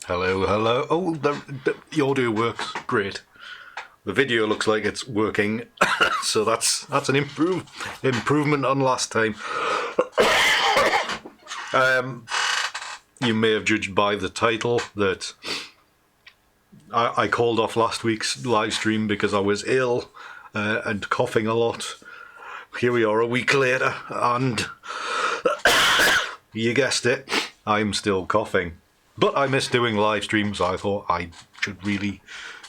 Hello, hello. Oh, the audio works great. The video looks like it's working, so that's an improvement on last time. You may have judged by the title that I called off last week's live stream because I was ill and coughing a lot. Here we are a week later, and you guessed it, I'm still coughing. But I miss doing live streams, so I thought I should really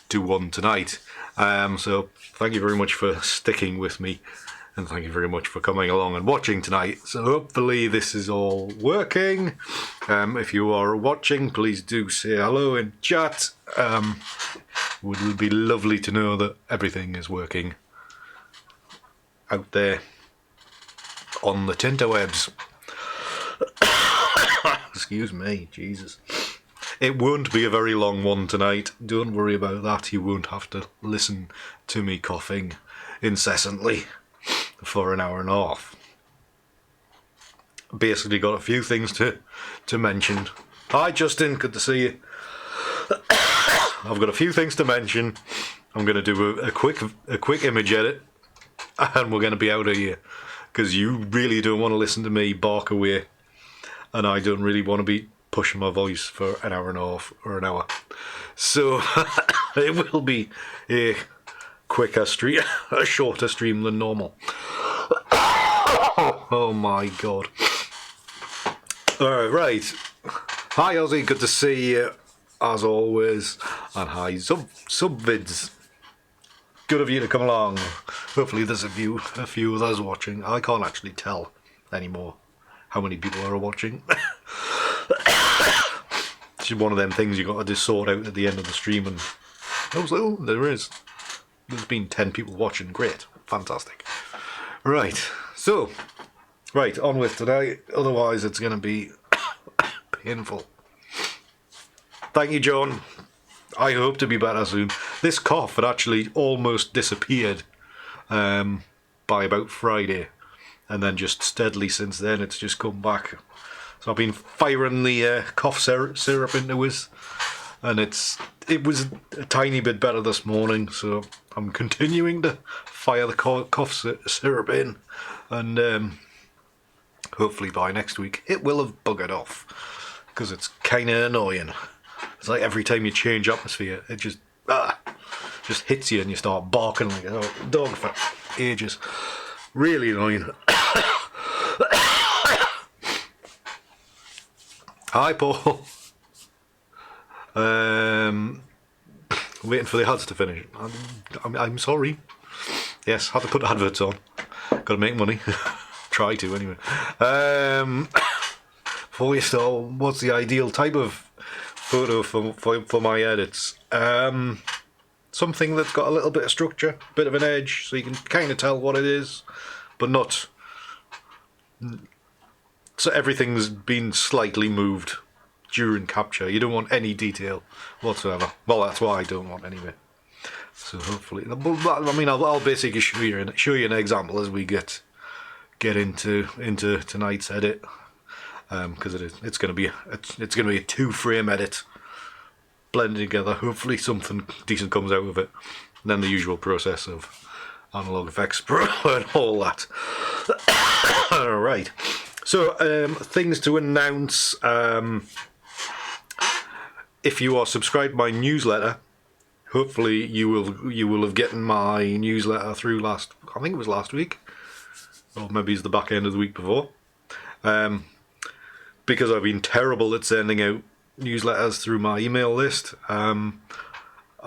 do one tonight. So thank you very much for sticking with me, and thank you very much for coming along and watching tonight. So hopefully this is all working. If you are watching, please do say hello in chat. It would be lovely to know that everything is working out there on the tinterwebs. Excuse me, Jesus. It won't be a very long one tonight. Don't worry about that. You won't have to listen to me coughing incessantly for an hour and a half. Basically got a few things to mention. Hi Justin, good to see you. I've got a few things to mention. I'm going to do a quick image edit, and we're going to be out of here, because you really don't want to listen to me bark away, and I don't really want to be pushing my voice for an hour and a half or an hour. So it will be a quicker stream, a shorter stream than normal. Oh my god. Alright. Hi Ozzy, good to see you as always. And hi Subvids. Good of you to come along. Hopefully there's a few of us watching. I can't actually tell anymore how many people are watching. It's one of them things you got to just sort out at the end of the stream, and oh, there is. There's been 10 people watching. Great, fantastic. Right, so on with today. Otherwise, it's going to be painful. Thank you, John. I hope to be better soon. This cough had actually almost disappeared by about Friday, and then just steadily since then it's just come back. So I've been firing the cough syrup into us, and it was a tiny bit better this morning, so I'm continuing to fire the cough syrup in, and hopefully by next week it will have buggered off, because it's kind of annoying. It's like every time you change atmosphere, it just hits you and you start barking like a dog for ages. Really annoying. Hi Paul. Waiting for the ads to finish. I'm sorry. Yes, have to put adverts on. Got to make money. Try to anyway. Before you start, what's the ideal type of photo for my edits? Something that's got a little bit of structure, bit of an edge, so you can kind of tell what it is, but not. So everything's been slightly moved during capture. You don't want any detail whatsoever. Well, that's what I don't want anyway. So hopefully, I mean, I'll basically show you an example as we get into tonight's edit, because it's going to be a 2-frame edit blended together. Hopefully, something decent comes out of it. And then the usual process of Analog Effects Pro and all that. All right. So things to announce. If you are subscribed to my newsletter, hopefully you will have gotten my newsletter through I think it was last week, or maybe it's the back end of the week before. Because I've been terrible at sending out newsletters through my email list.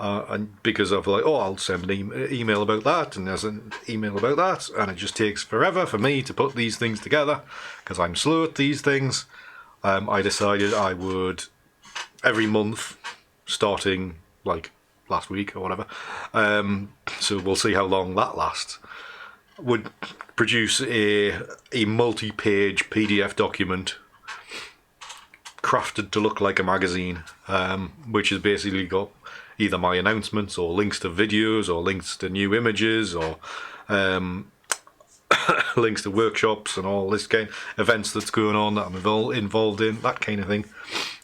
And because of I'll send an email about that, and there's an email about that, and it just takes forever for me to put these things together, because I'm slow at these things. I decided I would, every month, starting like last week or whatever, so we'll see how long that lasts, would produce a multi-page PDF document crafted to look like a magazine, which has basically got either my announcements or links to videos or links to new images or links to workshops and all this kind of events that's going on that I'm involved in, that kind of thing.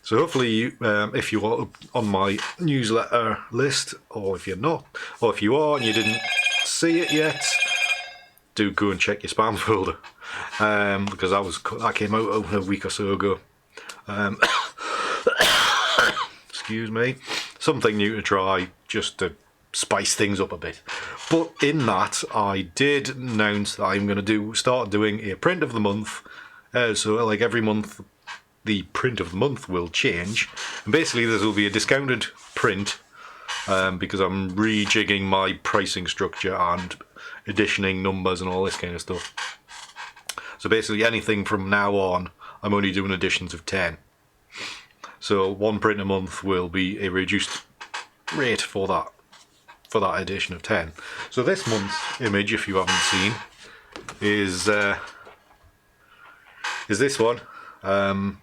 So hopefully, if you are on my newsletter list, or if you're not, or if you are and you didn't see it yet, do go and check your spam folder, because that came out a week or so ago. Excuse me. Something new to try, just to spice things up a bit. But in that, I did announce that I'm going to start doing a print of the month. So like every month, the print of the month will change. And basically, this will be a discounted print, because I'm rejigging my pricing structure and editioning numbers and all this kind of stuff. So basically, anything from now on, I'm only doing editions of 10. So one print a month will be a reduced rate for that edition of 10. So this month's image, if you haven't seen, is this one, a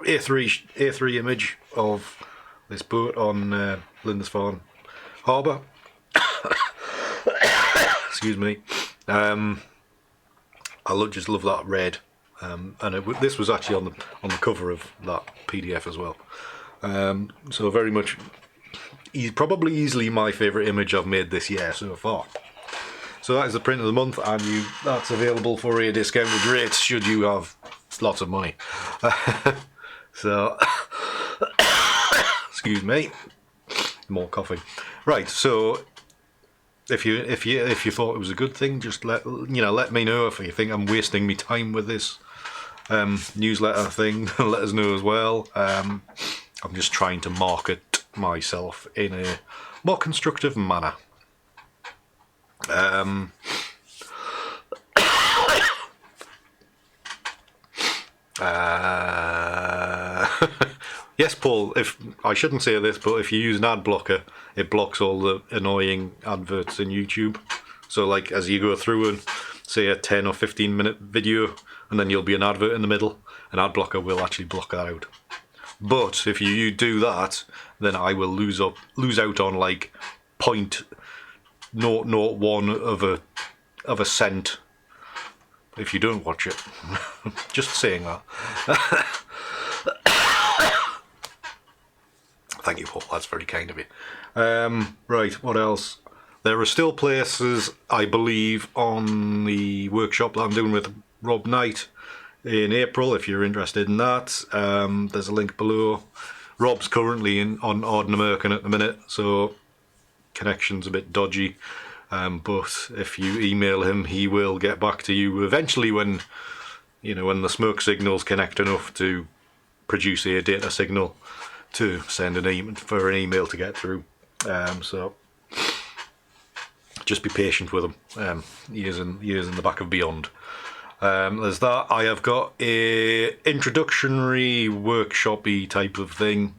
A3 image of this boat on Lindisfarne Harbour. Excuse me. I just love that red, and this was actually on the cover of that PDF as well. So very much, probably easily my favourite image I've made this year so far. So that is the print of the month, and that's available for a discounted rate should you have lots of money. So, excuse me, more coffee. Right, so if you thought it was a good thing, just let me know if you think I'm wasting my time with this newsletter thing. Let us know as well. I'm just trying to market myself in a more constructive manner. Yes, Paul, I shouldn't say this, but if you use an ad blocker, it blocks all the annoying adverts in YouTube. So like as you go through and say a 10 or 15 minute video, and then you'll be an advert in the middle, an ad blocker will actually block that out. But if you do that, then I will lose out on like 0.001 of a cent if you don't watch it. Just saying that. Thank you, Paul, that's very kind of you. Right, what else? There are still places, I believe, on the workshop that I'm doing with Rob Knight in April, if you're interested in that. There's a link below. Rob's currently on Ardnamurchan at the minute, so connection's a bit dodgy. But if you email him, he will get back to you eventually when the smoke signals connect enough to produce a data signal to send an email to get through. So just be patient with him. Years in the back of beyond. There's that. I have got a introductory workshop-y type of thing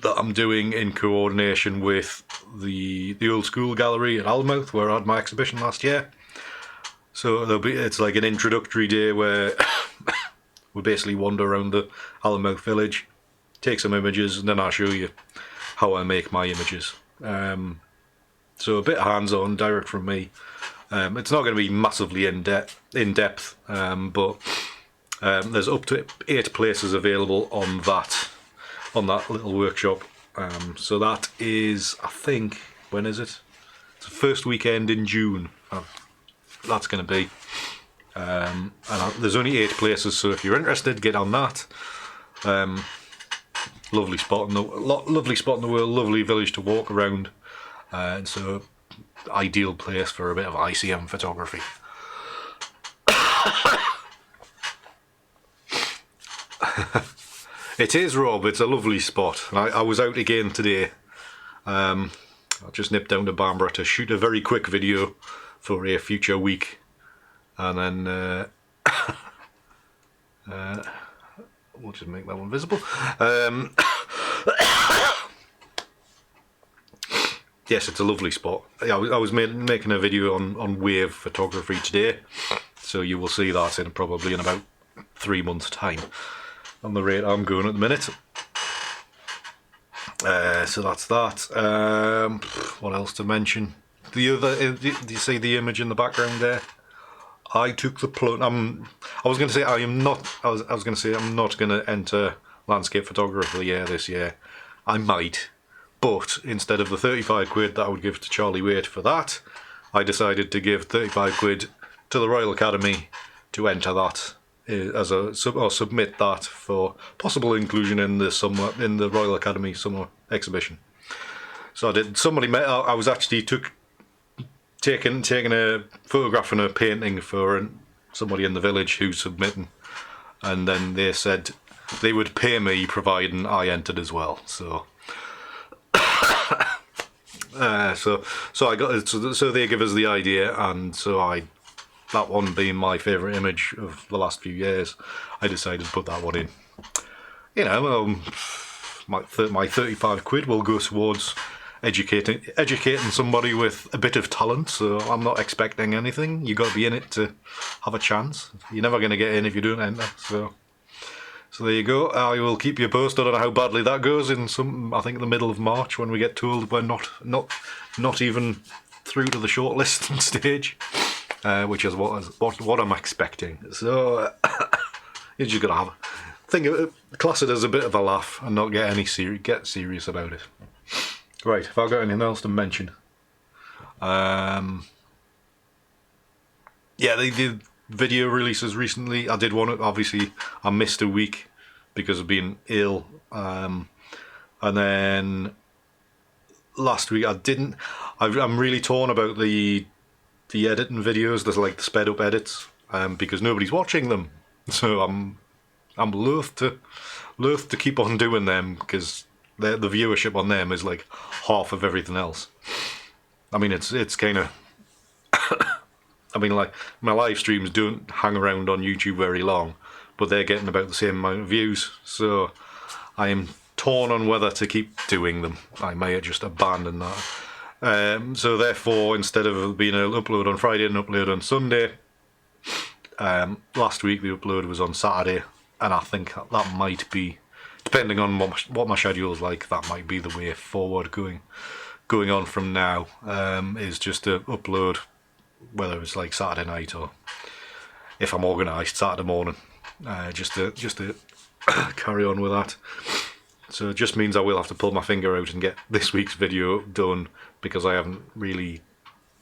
that I'm doing in coordination with the Old School Gallery at Alnwick, where I had my exhibition last year. So it's like an introductory day where we basically wander around the Alnwick village, take some images, and then I'll show you how I make my images. So a bit hands-on, direct from me. It's not going to be massively in depth, but there's up to 8 places available on that little workshop. So that is, I think, when is it? It's the first weekend in June. That's going to be. And there's only 8 places, so if you're interested, get on that. Lovely spot in the world, lovely village to walk around, and so ideal place for a bit of ICM photography. It is, Rob. It's a lovely spot. I was out again today. I just nipped down to Bamborough to shoot a very quick video for a future week, and then we'll just make that one visible. Yes, it's a lovely spot. I was making a video on wave photography today, so you will see that probably in about 3 months' time, on the rate I'm going at the minute. So that's that. What else to mention? Do you see the image in the background there? I took the plunge. I was going to say I am not. I was going to say I'm not going to enter landscape photographer of the year this year. I might, but instead of the 35 quid that I would give to Charlie Waite for that, I decided to give 35 quid to the Royal Academy to enter that as a or submit that for possible inclusion in the Royal Academy summer exhibition. So I did. Somebody met. I was actually taking a photograph and a painting for somebody in the village who's submitting, and then they said they would pay me providing I entered as well. So, so I got so they give us the idea, and so that one being my favourite image of the last few years, I decided to put that one in. You know, my 35 quid will go towards educating somebody with a bit of talent, so I'm not expecting anything. You got to be in it to have a chance. You're never going to get in if you don't enter. So there you go. I will keep you posted on how badly that goes in I think the middle of March, when we get told we're not even through to the shortlisting stage, which is what I'm expecting. So you just got to class it as a bit of a laugh and not get serious about it. Right, have I got anything else to mention? Yeah, they did video releases recently. I did one, obviously I missed a week because of being ill. And then last week I didn't. I'm really torn about the editing videos. There's like the sped up edits, because nobody's watching them. So I'm loath to keep on doing them, because the viewership on them is like half of everything else. I mean, it's kind of. I mean, like, my live streams don't hang around on YouTube very long, but they're getting about the same amount of views. So I am torn on whether to keep doing them. I may just abandon that. So therefore, instead of being an upload on Friday and upload on Sunday, last week the upload was on Saturday, and I think that might be, depending on what my schedule's like, that might be the way forward going on from now, is just to upload, whether it's like Saturday night or, if I'm organised, Saturday morning, just to carry on with that. So it just means I will have to pull my finger out and get this week's video done, because I haven't really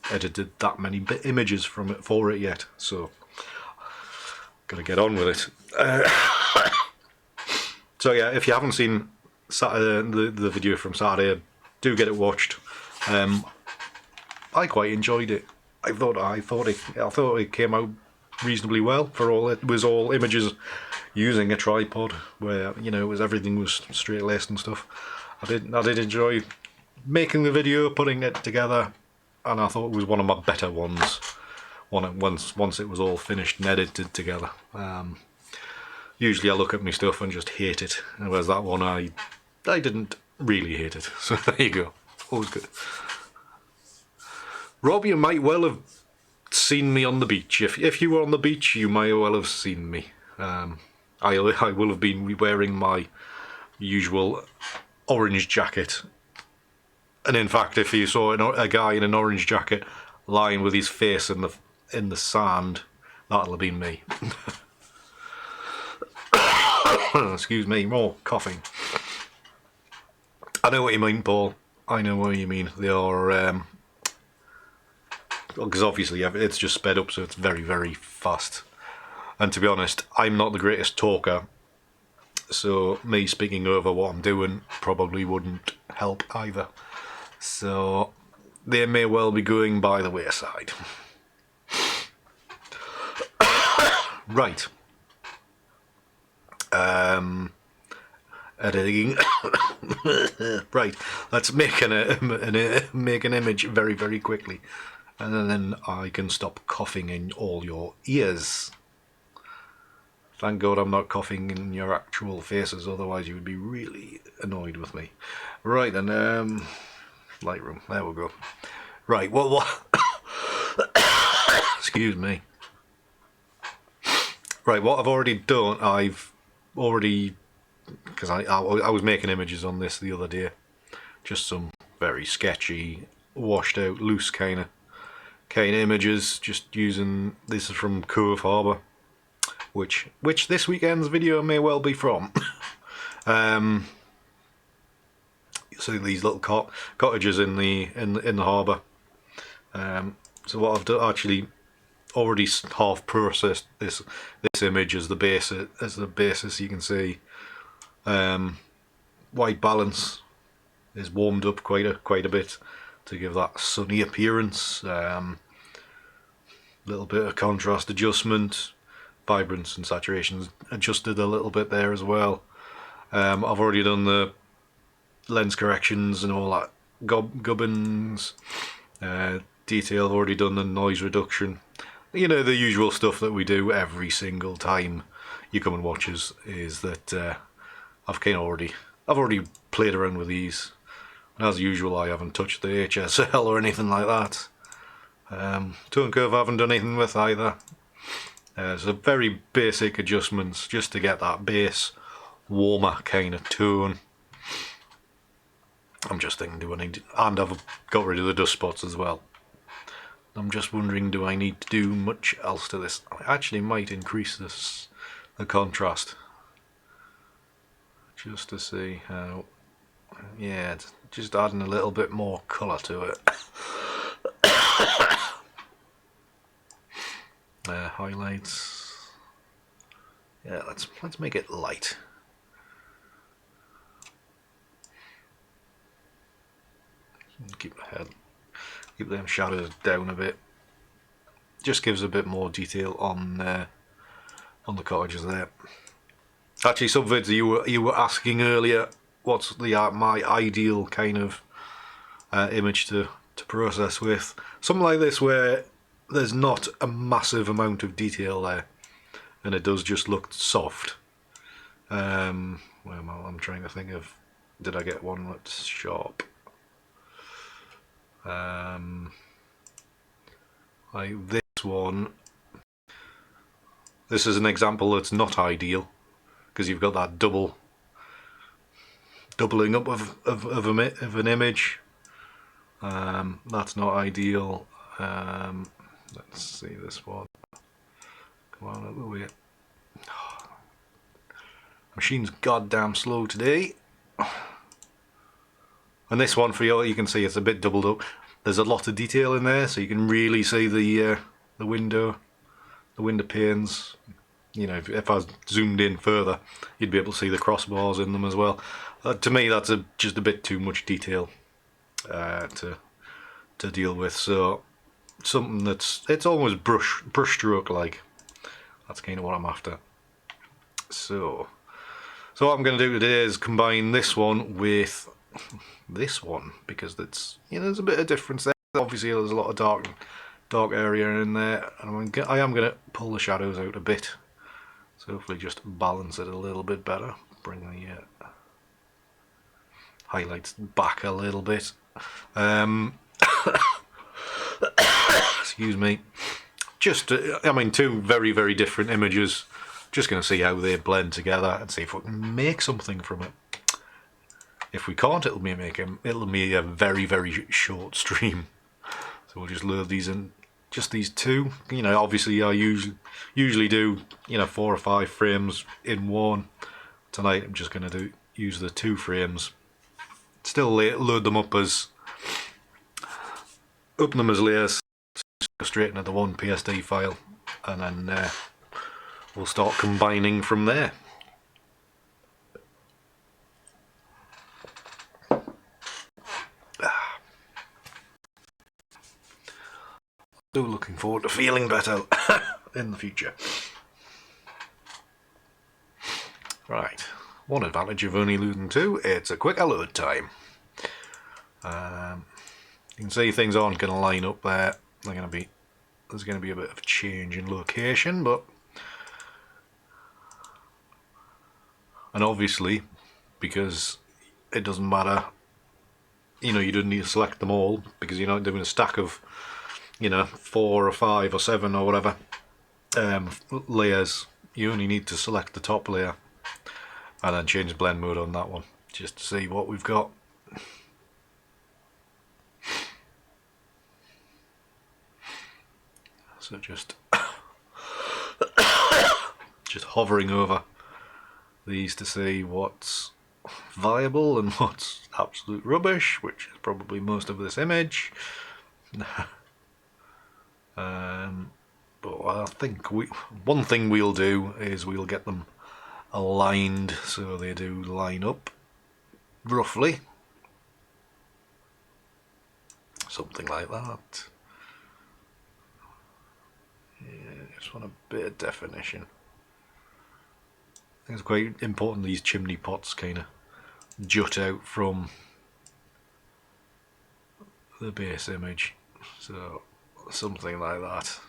edited that many images for it yet. So gotta get on with it. So yeah, if you haven't seen Saturday, the video from Saturday, do get it watched. I quite enjoyed it. I thought it came out reasonably well, for all it was all images using a tripod, where, you know, everything was straight laced and stuff. I did enjoy making the video, putting it together, and I thought it was one of my better ones. Once it was all finished and edited together. Usually I look at my stuff and just hate it, whereas that one I didn't really hate it. So there you go. Always good. Rob, you might well have seen me on the beach. If you were on the beach, you might well have seen me. I will have been wearing my usual orange jacket. And in fact, if you saw a guy in an orange jacket lying with his face in the sand, that'll have been me. Excuse me, more coughing. I know what you mean, Paul. I know what you mean. They are, because obviously it's just sped up, so it's very, very fast. And to be honest, I'm not the greatest talker, so me speaking over what I'm doing probably wouldn't help either. So they may well be going by the wayside. Right. Editing. Right. Let's make an image very, very quickly, and then I can stop coughing in all your ears. Thank God I'm not coughing in your actual faces, otherwise you would be really annoyed with me. Right then, Lightroom, there we go. Right, what? Excuse me. Right, what I've already done, because I was making images on this the other day, just some very sketchy, washed out, loose kind kind of images, just using, this is from Cove Harbour, which this weekend's video may well be from. So these little cottages in the harbour. So what I've done, actually already half processed this image as the basis. You can see white balance is warmed up quite a bit to give that sunny appearance. Little bit of contrast adjustment, vibrance and saturation adjusted a little bit there as well. I've already done the lens corrections and all that gubbins. Detail, I've already done the noise reduction. You know, the usual stuff that we do every single time you come and watch us, is that I've already played around with these. And as usual, I haven't touched the HSL or anything like that. Tone curve I haven't done anything with either. So very basic adjustments just to get that base warmer kind of tone. I'm just thinking, do I need to, and I've got rid of the dust spots as well. I'm just wondering, do I need to do much else to this? I actually might increase the contrast, just to see how, yeah, just adding a little bit more colour to it. Highlights, yeah, let's make it light. Keep them shadows down a bit. Just gives a bit more detail on the cottages there. Actually, some vids you were asking earlier, what's my ideal kind of image to process with? Something like this where there's not a massive amount of detail there, and it does just look soft. Well, I'm trying to think of, did I get one that's sharp? Like this one. This is an example that's not ideal, because you've got that doubling up of an image. That's not ideal. Let's see this one. Come on, out of the way. Machine's goddamn slow today. And this one, for you can see it's a bit doubled up. There's a lot of detail in there, so you can really see the window panes. You know, if I zoomed in further, you'd be able to see the crossbars in them as well. To me, that's just a bit too much detail to deal with. So something it's almost brushstroke like. That's kind of what I'm after. So what I'm going to do today is combine this one with this one, because that's, you know, there's a bit of difference there. Obviously there's a lot of dark area in there, and I am going to pull the shadows out a bit, so hopefully just balance it a little bit better, bring the highlights back a little bit. Excuse me. Just I mean, two very different images. Just going to see how they blend together and see if we can make something from it. If we can't, it'll be a very short stream. So we'll just load these in, just these two. You know, obviously I usually do, you know, 4 or 5 frames in one. Tonight I'm just going to use the 2 frames. Still load them up as layers, go straight into the one PSD file, and then we'll start combining from there. Still looking forward to feeling better in the future. Right, one advantage of only loading 2, it's a quicker load time. You can see things aren't going to line up there. There's going to be a bit of a change in location, and obviously, because it doesn't matter, you know, you don't need to select them all, because you're not doing a stack of, you know, 4 or 5 or 7 or whatever layers. You only need to select the top layer and then change blend mode on that one, just to see what we've got. So just hovering over these to see what's viable and what's absolute rubbish, which is probably most of this image. But I think one thing we'll do is we'll get them aligned so they do line up roughly, something like that. Yeah, just want a bit of definition. I think it's quite important these chimney pots kind of jut out from the base image, so something like that.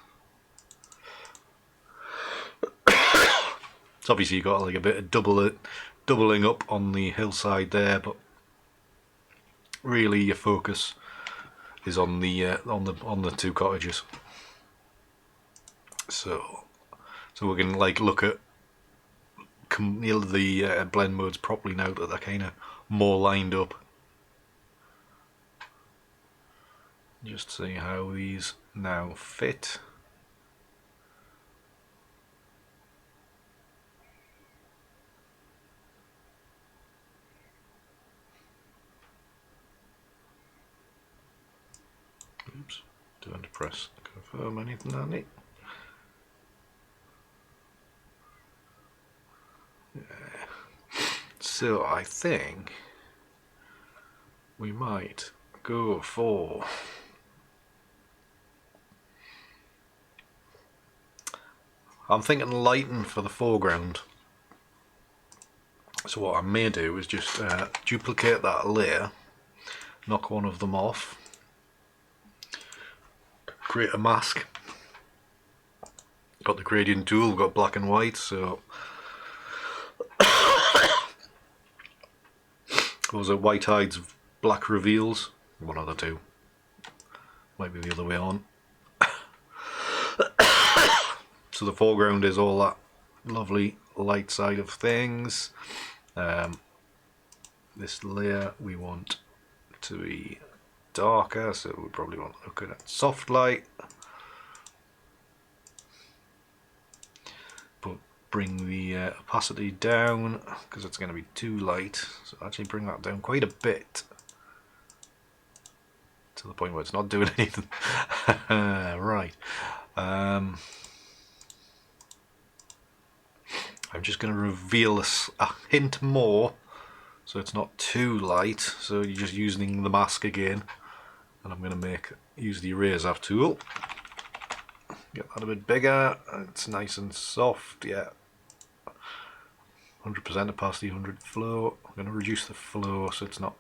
So obviously you've got like a bit of doubling up on the hillside there, but really your focus is on the two cottages. So we can like look at the blend modes properly now that they're kind of more lined up. Just see how these now fit. Oops, do I have to press confirm anything on it? Yeah. So I think we might go for I'm thinking lighten for the foreground. So what I may do is just duplicate that layer, knock one of them off, create a mask. Got the gradient tool, we've got black and white, so those are white hides, black reveals, one of the two. Might be the other way on. So the foreground is all that lovely light side of things. This layer we want to be darker, so we probably want to look at soft light. But bring the opacity down because it's going to be too light. So actually bring that down quite a bit to the point where it's not doing anything. Right. I'm just going to reveal a hint more so it's not too light, so you're just using the mask again, and I'm going to use the eraser tool, get that a bit bigger. It's nice and soft, yeah, 100% opacity, 100 flow. I'm going to reduce the flow so it's not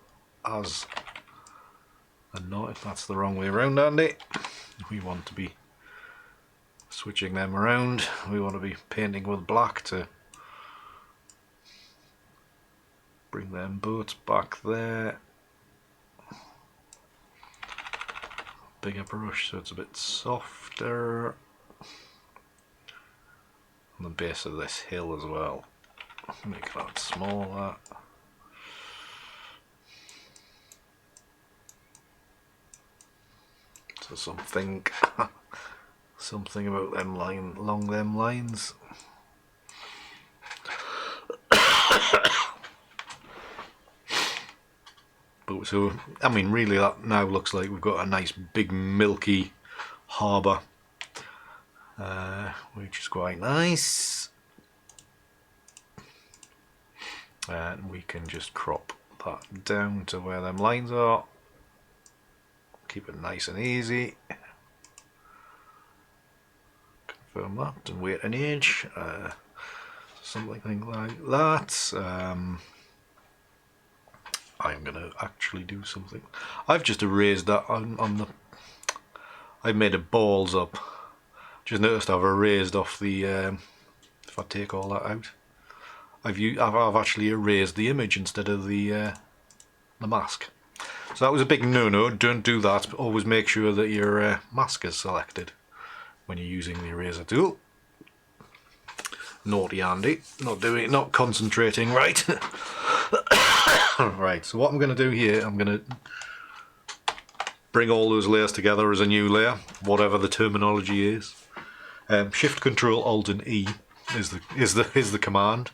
as annoying. That's the wrong way around, Andy. We want to be switching them around. We want to be painting with black to bring them boats back there. Bigger brush so it's a bit softer. On the base of this hill as well. Make that smaller. So something about them along them lines. But so I mean, really, that now looks like we've got a nice big milky harbour, which is quite nice. And we can just crop that down to where them lines are. Keep it nice and easy. Confirm that and wait an inch. Something like that. I'm going to actually do something. I've just erased that on the... I've made it balls up. Just noticed I've erased off the... if I take all that out, I've actually erased the image instead of the mask. So that was a big no-no. Don't do that. Always make sure that your mask is selected when you're using the eraser tool. Naughty Andy, not concentrating right. Right, so what I'm going to do here, I'm going to bring all those layers together as a new layer, whatever the terminology is. Shift Control Alt and E is the command.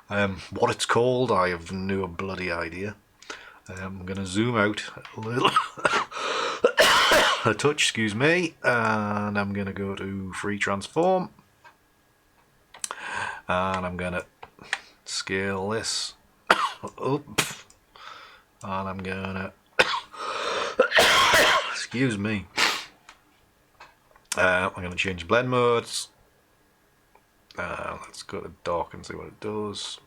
What it's called, I have no bloody idea. I'm going to zoom out a little, a touch, excuse me, and I'm going to go to Free Transform, and I'm going to scale this up, and I'm going to, excuse me, I'm going to change blend modes. Let's go to dark and see what it does.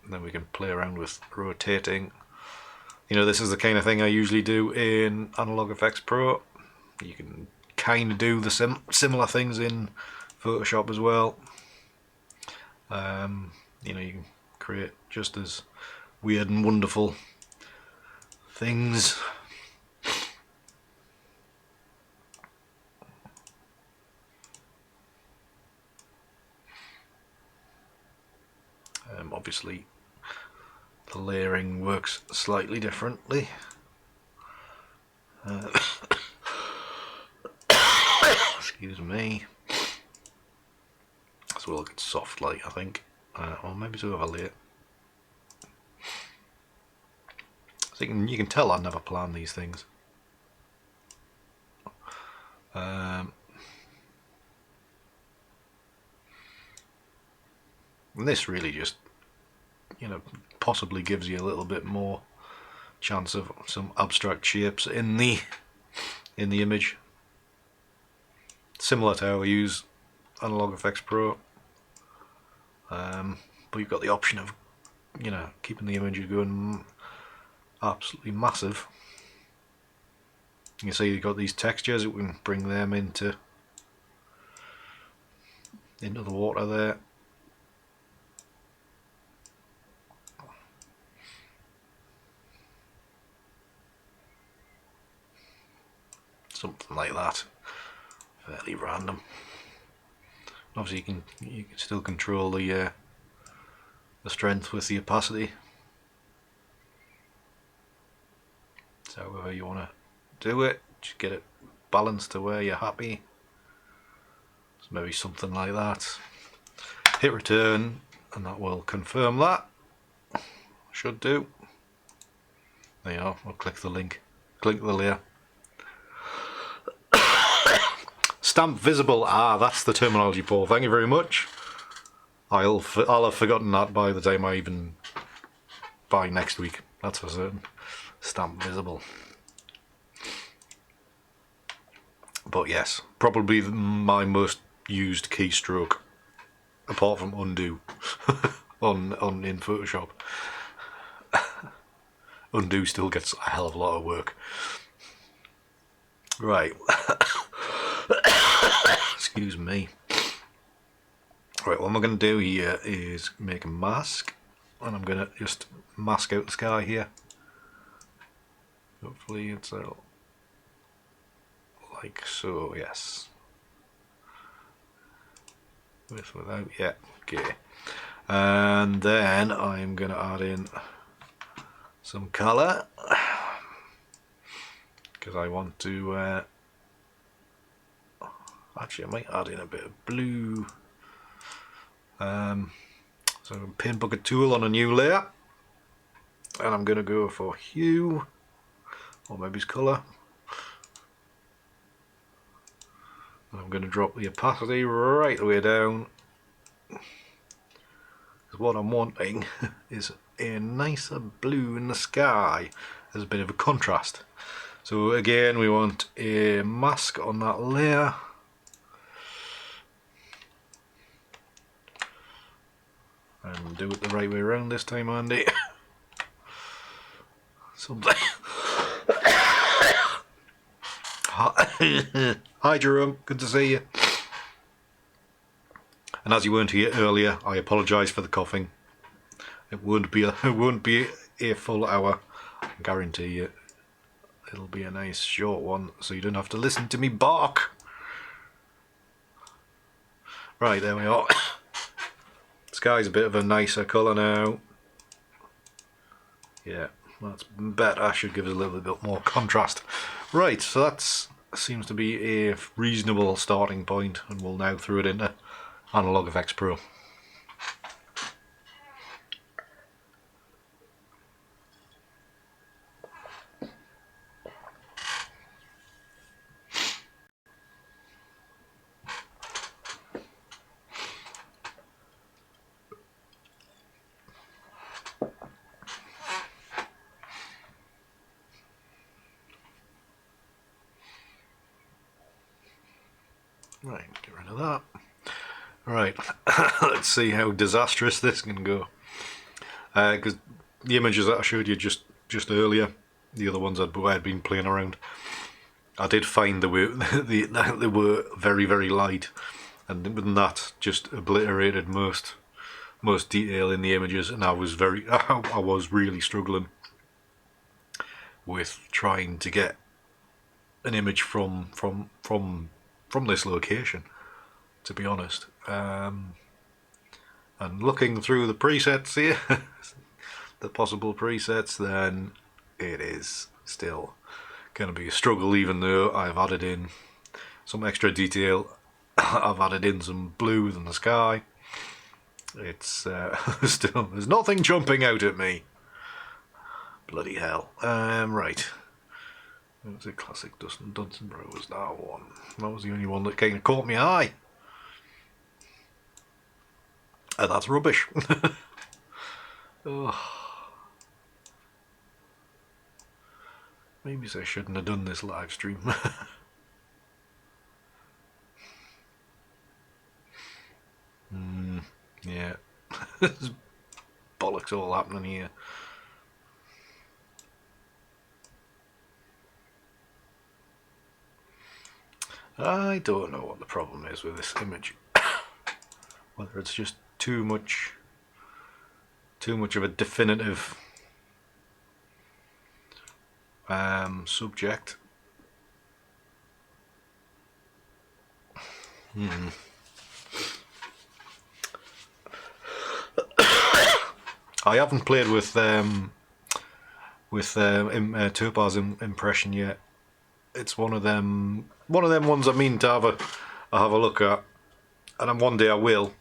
And then we can play around with rotating. You know, this is the kind of thing I usually do in Analog Effects Pro. You can kind of do the similar things in Photoshop as well. You know, you can create just as weird and wonderful things. Obviously, the layering works slightly differently. Excuse me. So we'll look at soft light, I think, or maybe to overlay it. So you can tell I never plan these things. And this really just, you know, possibly gives you a little bit more chance of some abstract shapes in the image, similar to how I use Analog Effects Pro, but you've got the option of, you know, keeping the image going absolutely massive. You see you've got these textures, we can bring them into the water there. Something like that, fairly random. Obviously you can still control the strength with the opacity. So however you want to do it, just get it balanced to where you're happy. So maybe something like that. Hit return and that will confirm that. Should do. There you are, I'll click the link, click the layer. Stamp visible, that's the terminology, Paul, thank you very much. I'll have forgotten that by the time by next week, that's for certain. Stamp visible. But yes, probably my most used keystroke, apart from undo, in Photoshop. Undo still gets a hell of a lot of work. Right. Excuse me. Right, what I'm going to do here is make a mask, and I'm going to just mask out the sky here. Hopefully it's like so, yes. With, without, yeah, okay. And then I'm going to add in some colour, because I want to actually I might add in a bit of blue. So paint bucket tool on a new layer, and I'm going to go for hue, or maybe it's colour, and I'm going to drop the opacity right the way down, because what I'm wanting is a nicer blue in the sky as a bit of a contrast. So again, we want a mask on that layer. And do it the right way around this time, Andy. Something. Hi Jerome, good to see you. And as you weren't here earlier, I apologise for the coughing. It won't be a full hour, I guarantee you. It'll be a nice short one, so you don't have to listen to me bark. Right, there we are. Sky's a bit of a nicer colour now. Yeah, that's better. Should give us a little bit more contrast. Right, so that's seems to be a reasonable starting point, and we'll now throw it into Analog FX Pro. Right, get rid of that. Right, let's see how disastrous this can go. Because the images that I showed you just earlier, the other ones I'd been playing around, I did find they were very, very light, and with that just obliterated most detail in the images, and I was really struggling with trying to get an image from this location, to be honest. And looking through the presets here, the possible presets, then it is still going to be a struggle, even though I've added in some extra detail. I've added in some blue in the sky. It's still, there's nothing jumping out at me. Bloody hell. Right. It was a classic Dustin Dunsonborough, was that one. That was the only one that kind of caught my eye. And that's rubbish. Oh. Maybe I shouldn't have done this live stream. Yeah. There's bollocks all happening here. I don't know what the problem is with this image. Whether it's just too much of a definitive subject. I haven't played with Topaz impression yet. It's one of them ones I mean to have a look at, and one day I will.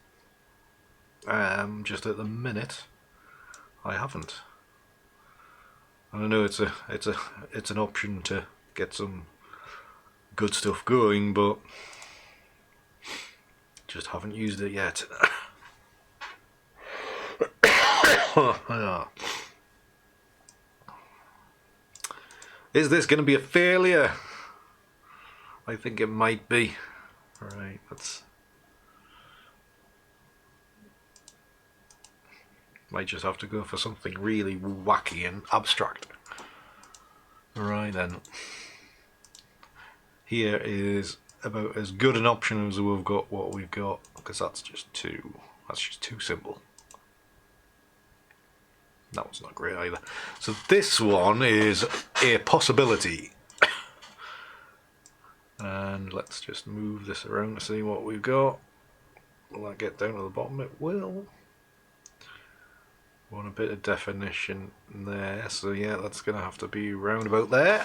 Just at the minute, I haven't. And I know it's an option to get some good stuff going, but just haven't used it yet. Is this going to be a failure? I think it might be. Right, might just have to go for something really wacky and abstract. Right then. Here is about as good an option as we've got what we've got, because that's just too simple. That one's not great either. So this one is a possibility. And let's just move this around to see what we've got. Will that get down to the bottom? It will. Want a bit of definition there, so yeah, that's going to have to be round about there.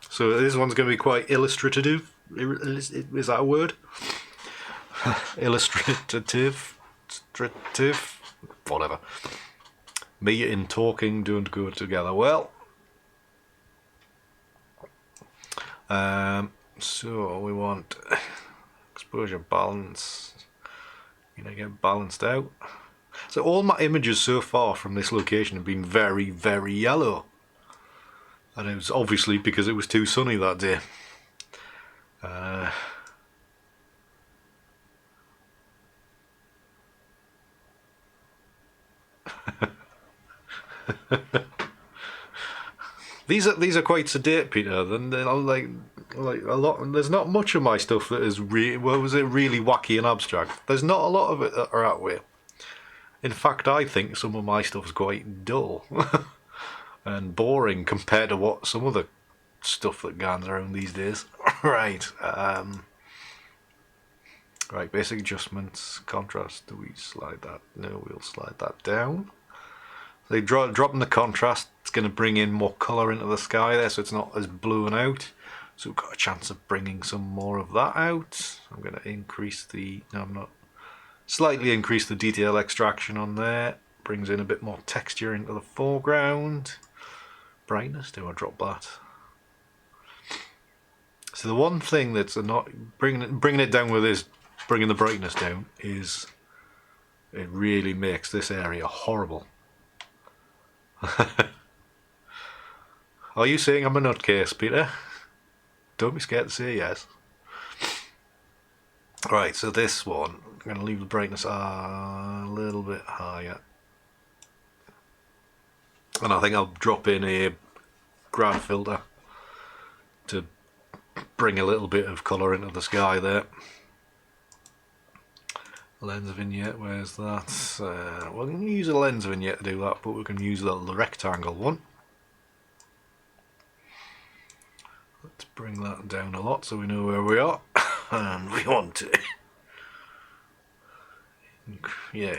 So this one's going to be quite illustrative. Is that a word? Illustrative, whatever. Me and talking don't go together well. So we want exposure balance. Get balanced out. So all my images so far from this location have been very, very yellow. And it was obviously because it was too sunny that day. These are quite sedate, Peter. Then like a lot. There's not much of my stuff that is really wacky and abstract. There's not a lot of it that are that way. In fact, I think some of my stuff is quite dull and boring compared to what some of the stuff that goes around these days. Right. Right. Basic adjustments, contrast. Do we slide that? No, we'll slide that down. They dropping the contrast. It's going to bring in more colour into the sky there, so it's not as blown out. So we've got a chance of bringing some more of that out. I'm going to increase the... No, I'm not. Slightly increase the detail extraction on there. Brings in a bit more texture into the foreground. Brightness, do I drop that? So the one thing that's not bringing it down with this, bringing the brightness down, is it really makes this area horrible. Are you saying I'm a nutcase, Peter? Don't be scared to say yes. Right, so this one, I'm going to leave the brightness a little bit higher. And I think I'll drop in a grad filter to bring a little bit of colour into the sky there. Lens vignette, where's that? Well, we can use a lens vignette to do that, but we can use the rectangle one. Let's bring that down a lot so we know where we are. And we want to, yeah,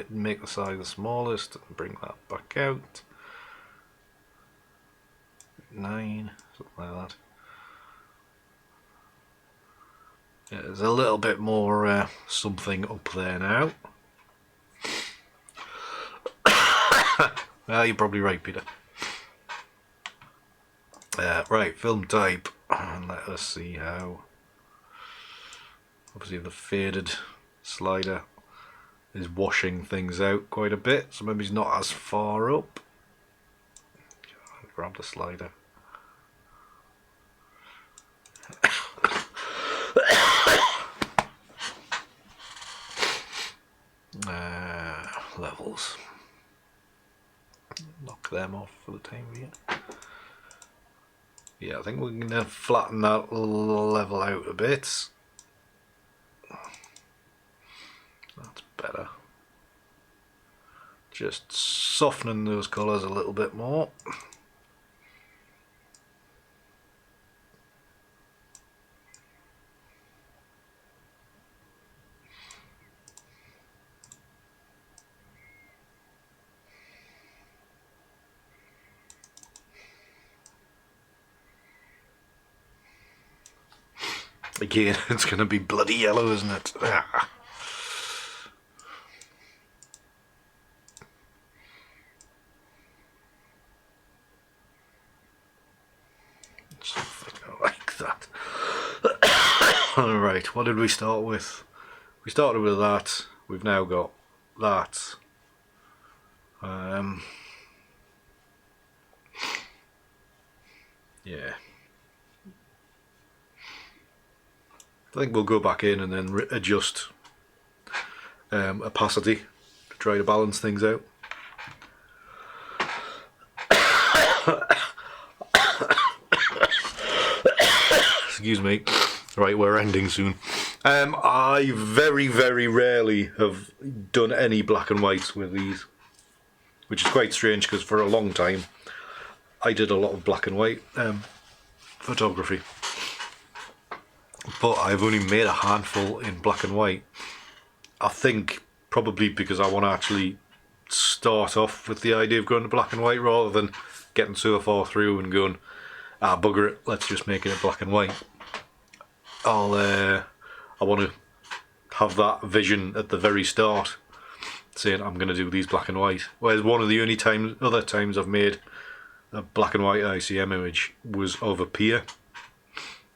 make the size the smallest and bring that back out. 9, something like that. Yeah, there's a little bit more something up there now. Well, you're probably right, Peter. Right, film type, and let us see how. Obviously the faded slider is washing things out quite a bit, so maybe it's not as far up. Grab the slider. Levels. Knock them off for the time being. Yeah, I think we're going to flatten that level out a bit. That's better. Just softening those colours a little bit more. Again, it's going to be bloody yellow, isn't it? Ah. Something like that. Alright, what did we start with? We started with that. We've now got that. Yeah. I think we'll go back in and then adjust opacity to try to balance things out. Excuse me. Right, we're ending soon. I very, very rarely have done any black and whites with these, which is quite strange because for a long time I did a lot of black and white photography. But I've only made a handful in black and white. I think probably because I want to actually start off with the idea of going to black and white rather than getting so far through and going, ah, bugger it, let's just make it a black and white. I want to have that vision at the very start, saying I'm going to do these black and white. Whereas one of the only other times I've made a black and white ICM image was of a pier.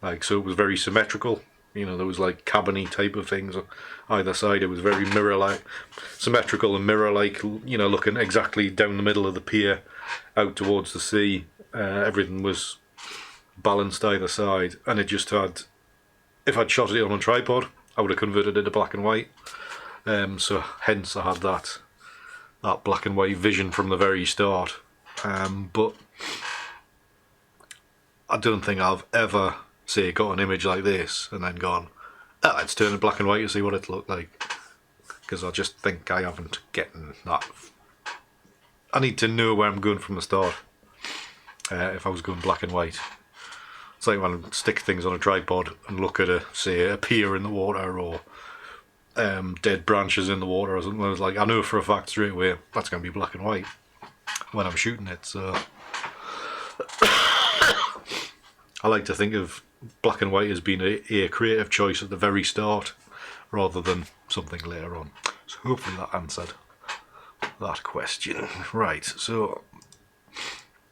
Like, so it was very symmetrical, you know, there was like cabiny type of things on either side. It was very mirror-like, symmetrical and mirror-like, you know, looking exactly down the middle of the pier out towards the sea. Everything was balanced either side, and it just had, if I'd shot it on a tripod, I would have converted it to black and white. So hence I had that black and white vision from the very start. But I don't think I've ever, say, got an image like this and then gone, ah, let's turn it black and white to see what it looked like. Because I just think I haven't gotten that. I need to know where I'm going from the start. If I was going black and white. It's like when I stick things on a tripod and look at say a pier in the water or dead branches in the water or something. I was like, I know for a fact straight away that's going to be black and white. when I'm shooting it. So I like to think of black and white as being a creative choice at the very start rather than something later on. So hopefully that answered that question. Right, so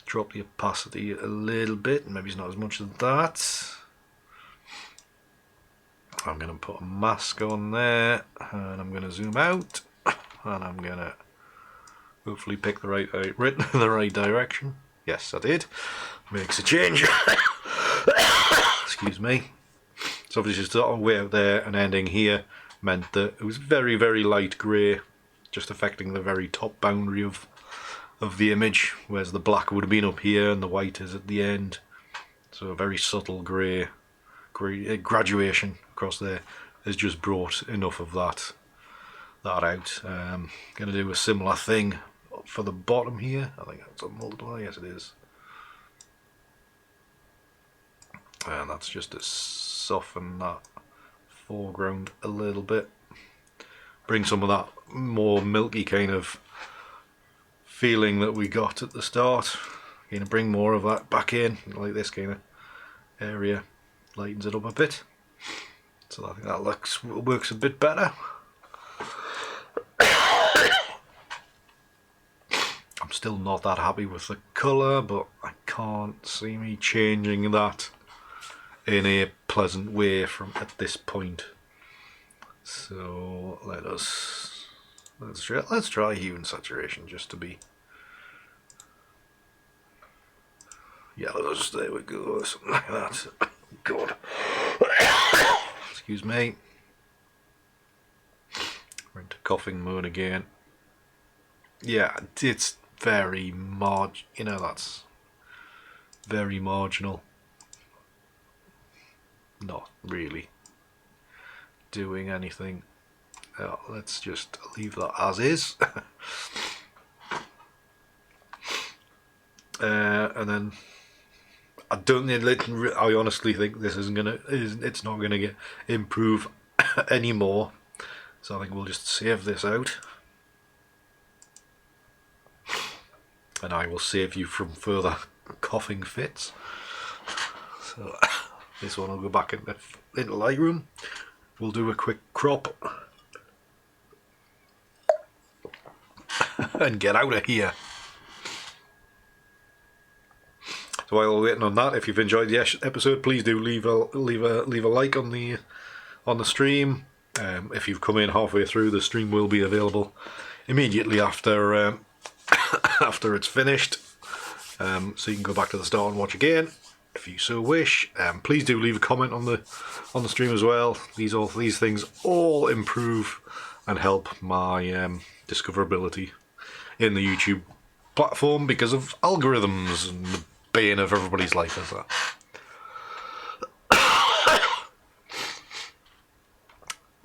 drop the opacity a little bit, maybe it's not as much as that. I'm going to put a mask on there, and I'm going to zoom out, and I'm going to hopefully pick the right direction. Yes, I did. Makes a change. Excuse me. So obviously starting way out there and ending here meant that it was very, very light grey, just affecting the very top boundary of the image, whereas the black would have been up here and the white is at the end. So a very subtle grey graduation across there has just brought enough of that out. Going to do a similar thing for the bottom here. I think that's a multiply. Yes, it is. And that's just to soften that foreground a little bit, bring some of that more milky kind of feeling that we got at the start, bring more of that back in, like this kind of area lightens it up a bit, so I think that works a bit better. I'm still not that happy with the colour, but I can't see me changing that in a pleasant way from at this point. So let's try hue and saturation just to be yellows. There we go, something like that. God. Excuse me. We're into coughing mode again. Yeah, it's very that's very marginal. Not really doing anything. Let's just leave that as is. And then I honestly think this it's not gonna improve anymore. So I think we'll just save this out, and I will save you from further coughing fits. So this one will go back into Lightroom. We'll do a quick crop and get out of here. So while we're waiting on that, if you've enjoyed the episode, please do leave a like on the stream. If you've come in halfway through, the stream will be available immediately after after it's finished, so you can go back to the start and watch again if you so wish. Please do leave a comment on the stream as well. These things all improve and help my discoverability in the YouTube platform because of algorithms and the bane of everybody's life is that.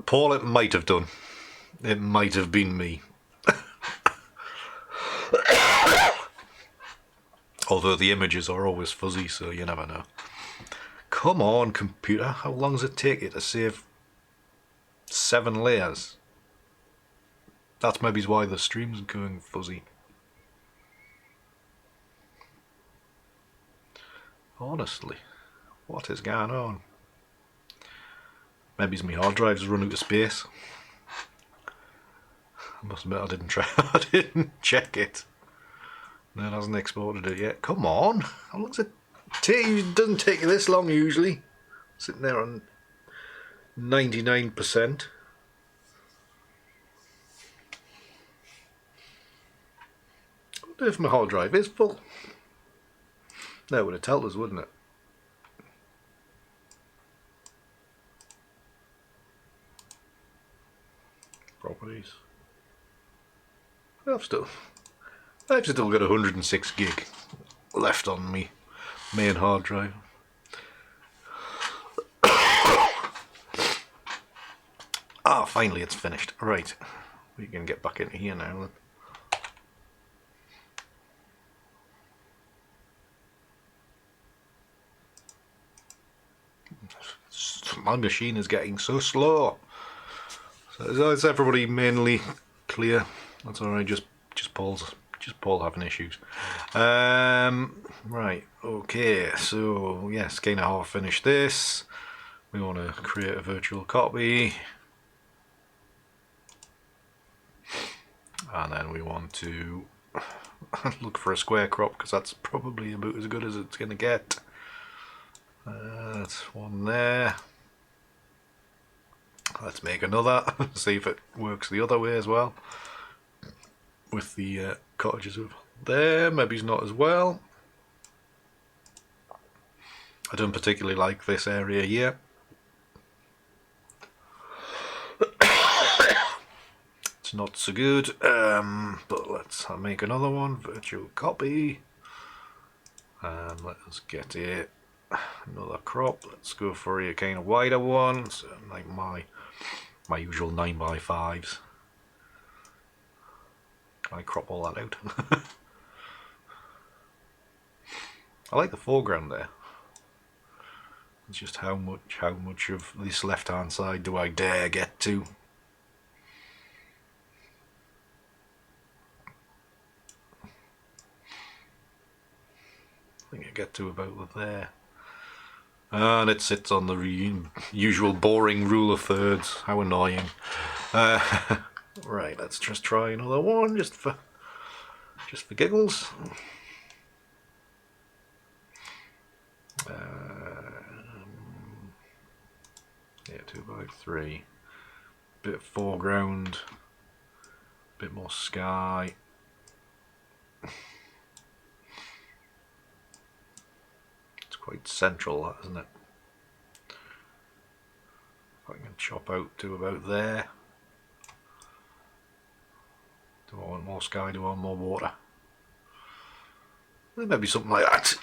Paul, it might have done. It might have been me. Although the images are always fuzzy, so you never know. Come on, computer. How long does it take you to save 7 layers? That's maybe why the stream's going fuzzy. Honestly, what is going on? Maybe my hard drive's run out of space. I must admit I didn't check it. No, it hasn't exported it yet. Come on! How long does it take? It doesn't take you this long usually. Sitting there on 99%. I wonder if my hard drive is full. That would have told us, wouldn't it? Properties. I've still got 106 gig left on me main hard drive. Finally it's finished. Right, we can get back into here now then. My machine is getting so slow. So is everybody mainly clear? That's alright, just Paul's Just Paul having issues. Right, okay, so yes, kind of half finished this. We want to create a virtual copy. And then we want to look for a square crop, because that's probably about as good as it's going to get. That's one there. Let's make another, see if it works the other way as well. With the cottages over there, maybe it's not as well. I don't particularly like this area here. It's not so good, but let's make another one, virtual copy. And let's get it another crop. Let's go for a kind of wider one, so like my usual 9x5s. Can I crop all that out? I like the foreground there. It's just how much of this left hand side do I dare get to? I think I get to about there. And it sits on the usual boring rule of thirds. How annoying. Right, let's just try another one, just for giggles. Yeah, 2x3. Bit of foreground, bit more sky. It's quite central, that, isn't it? If I can chop out to about there. Do I want more sky? Do I want more water? Maybe something like that.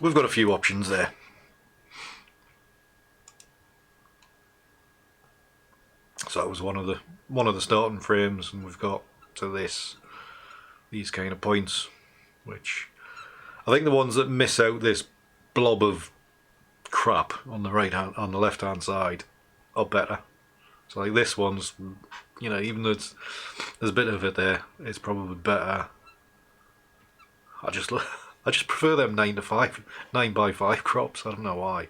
We've got a few options there. So that was one of the starting frames, and we've got to these kind of points, which I think the ones that miss out this blob of crap on the left hand side are better. So like this one's, you know, even though there's a bit of it there, it's probably better. I just prefer them 9x5 crops. I don't know why.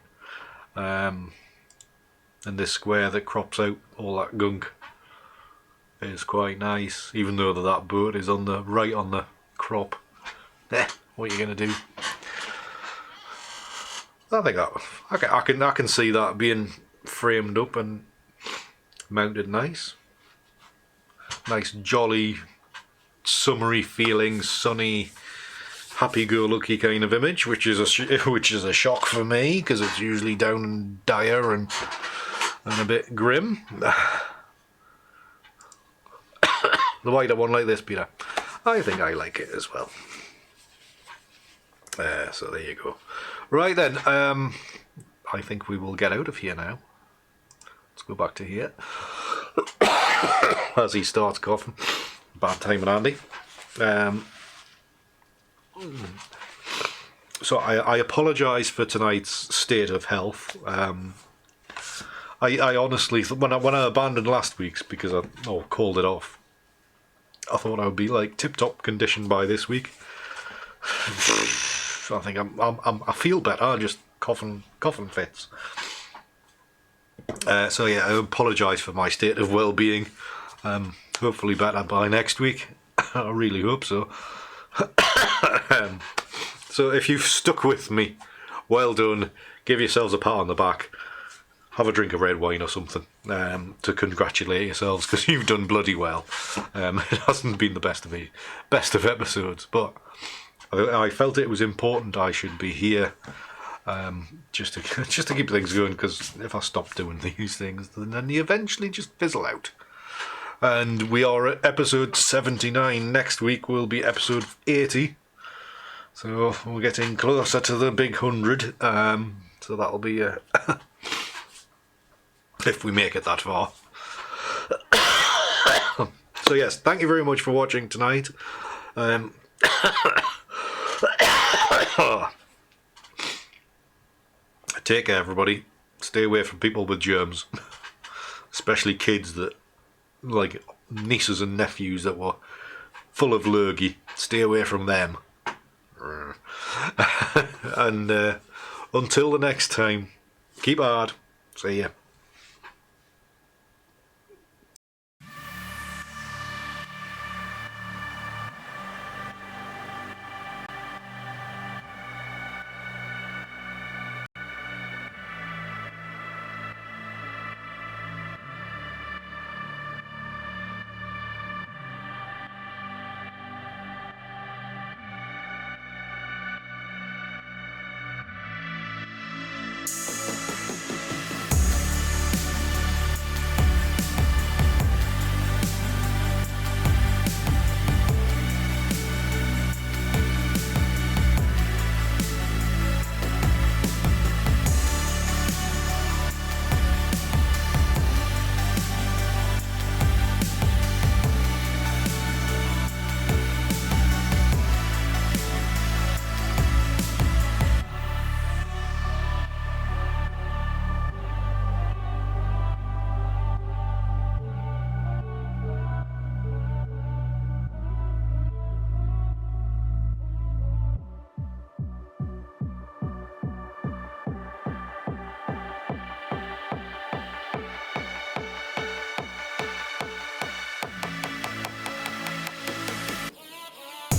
And this square that crops out all that gunk is quite nice, even though that boat is on the right on the crop. What are you gonna do? I think I can see that being framed up and mounted nice. Nice, jolly, summery feeling, sunny, happy-go-lucky kind of image, which is a shock for me, because it's usually down and dire and a bit grim. The wider one like this, Peter, I think I like it as well. So there you go. Right then, I think we will get out of here now. Let's go back to here. As he starts coughing. Bad timing, Andy. So I apologise for tonight's state of health. I honestly, when I abandoned last week's because I called it off, I thought I would be like tip-top condition by this week. I think I feel better, just coughing fits. So yeah, I apologise for my state of well-being. Hopefully better by next week. I really hope so. So if you've stuck with me, well done. Give yourselves a pat on the back. Have a drink of red wine or something to congratulate yourselves, because you've done bloody well. It hasn't been the best of episodes, but I felt it was important I should be here, just to keep things going, because if I stop doing these things, then they eventually just fizzle out. And we are at episode 79. Next week will be episode 80. So we're getting closer to the big 100. So that'll be if we make it that far. So yes, thank you very much for watching tonight. Take care, everybody. Stay away from people with germs. especially kids that, like nieces and nephews that were full of lurgy. Stay away from them. And until the next time, keep hard. See ya.